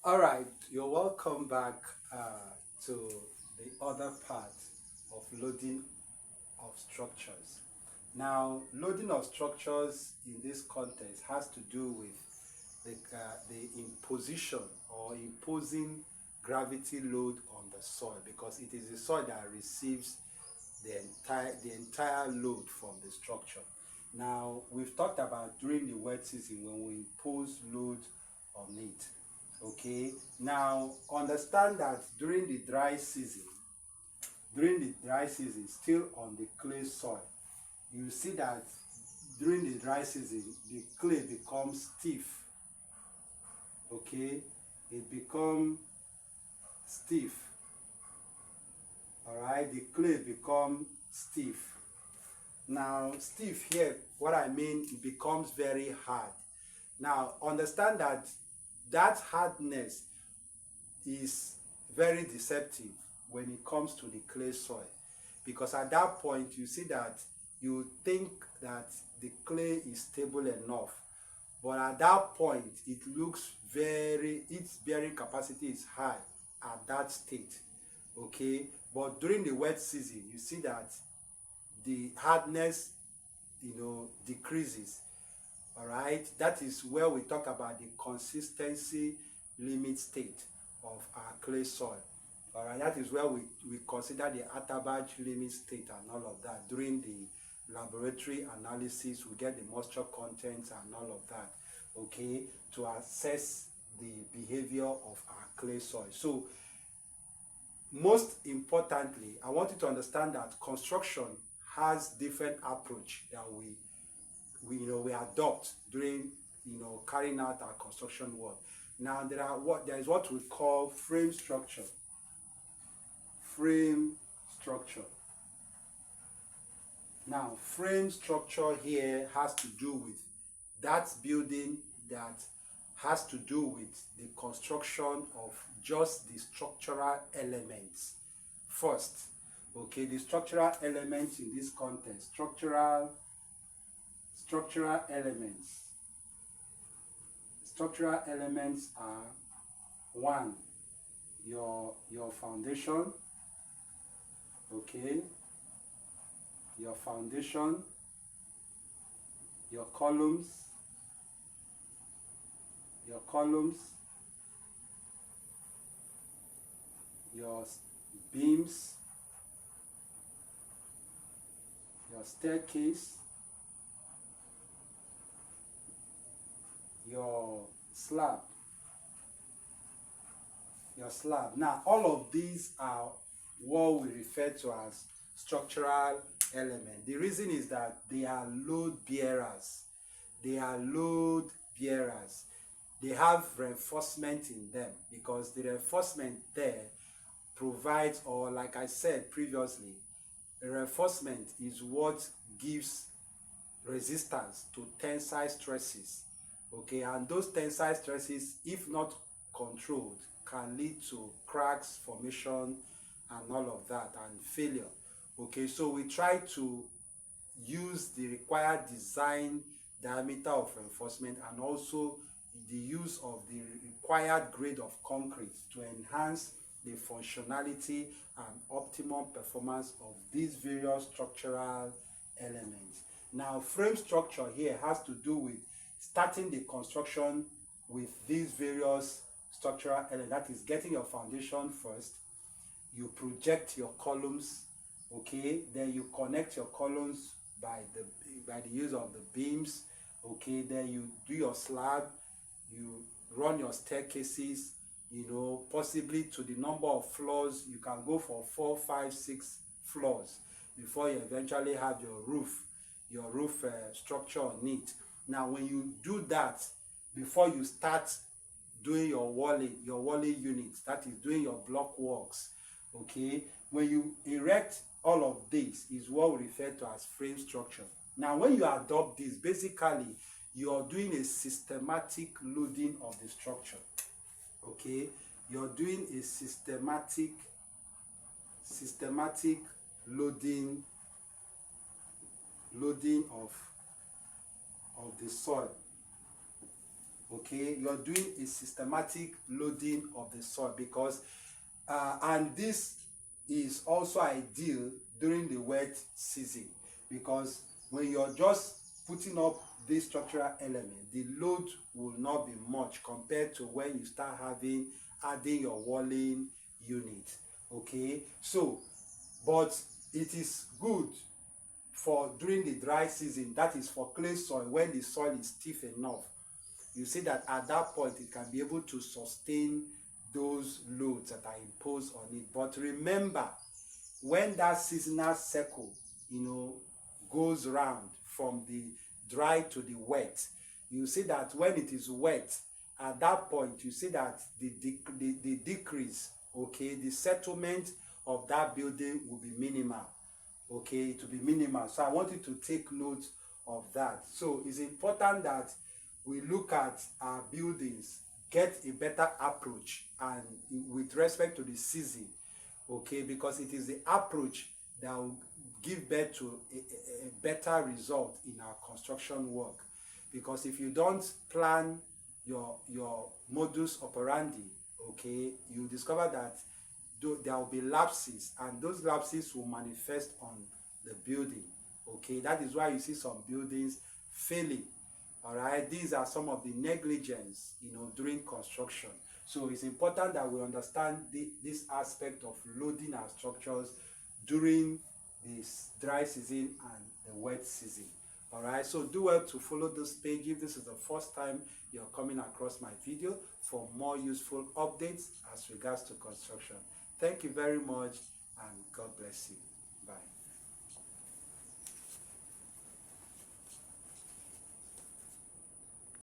All right, you're welcome back to the other part of loading of structures. Now, loading of structures in this context has to do with the imposition or imposing gravity load on the soil, because it is the soil that receives the entire load from the structure. Now, we've talked about during the wet season when we impose load on it. Okay, now understand that during the dry season, still on the clay soil, you see that during the dry season the clay becomes stiff. Okay, it becomes stiff. All right, the clay become stiff. Now, stiff here, what I mean, it becomes very hard. Now, understand that that hardness is very deceptive when it comes to the clay soil, because at that point you see that you think that the clay is stable enough, but at that point it looks its bearing capacity is high at that state. Okay, but during the wet season you see that the hardness decreases. All right, that is where we talk about the consistency limit state of our clay soil. All right, that is where we consider the Atterberg limit state and all of that. During the laboratory analysis, we get the moisture content and all of that, okay, to assess the behavior of our clay soil. So, most importantly, I want you to understand that construction has different approach that we adopt during carrying out our construction work. Now there is what we call frame structure. Frame structure. Now, frame structure here has to do with that building that has to do with the construction of just the structural elements first. Okay, the structural elements in this context, structural elements. Structural elements are: one, your foundation. Okay, your foundation, your columns, your beams, your staircase, your slab. Now, all of these are what we refer to as structural element. The reason is that they are load bearers. They have reinforcement in them, because the reinforcement there provides, or like I said previously, the reinforcement is what gives resistance to tensile stresses. Okay, and those tensile stresses, if not controlled, can lead to cracks formation and all of that, and failure. Okay, so we try to use the required design diameter of reinforcement and also the use of the required grade of concrete to enhance the functionality and optimum performance of these various structural elements. Now, frame structure here has to do with starting the construction with these various structural elements. That is, getting your foundation first. You project your columns, okay, then you connect your columns by the use of the beams, okay, then you do your slab, you run your staircases, possibly to the number of floors. You can go for 4, 5, 6 floors before you eventually have your roof structure on it. Now, when you do that, before you start doing your walling units, that is doing your block works, okay, when you erect all of this, is what we refer to as frame structure. Now, when you adopt this, basically you are doing a systematic loading of the structure. Okay, you're doing a systematic loading of the soil. Okay, you're doing a systematic loading of the soil, because and this is also ideal during the wet season, because when you're just putting up this structural element, the load will not be much compared to when you start adding your walling unit. Okay, so but it is good for during the dry season, that is for clay soil, when the soil is stiff enough. You see that at that point it can be able to sustain those loads that are imposed on it. But remember, when that seasonal cycle, goes round from the dry to the wet, you see that when it is wet, at that point you see that the decrease, okay, the settlement of that building will be minimal. Okay, it will be minimal. So I want you to take note of that. So it's important that we look at our buildings, get a better approach, and with respect to the season, okay, because it is the approach that will give birth to a better result in our construction work. Because if you don't plan your modus operandi, okay, you discover that there will be lapses, and those lapses will manifest on the building. Okay, that is why you see some buildings failing. All right, these are some of the negligence, during construction. So it's important that we understand this aspect of loading our structures during this dry season and the wet season. All right, so do well to follow this page if this is the first time you're coming across my video, for more useful updates as regards to construction. Thank you very much, and God bless you. Bye.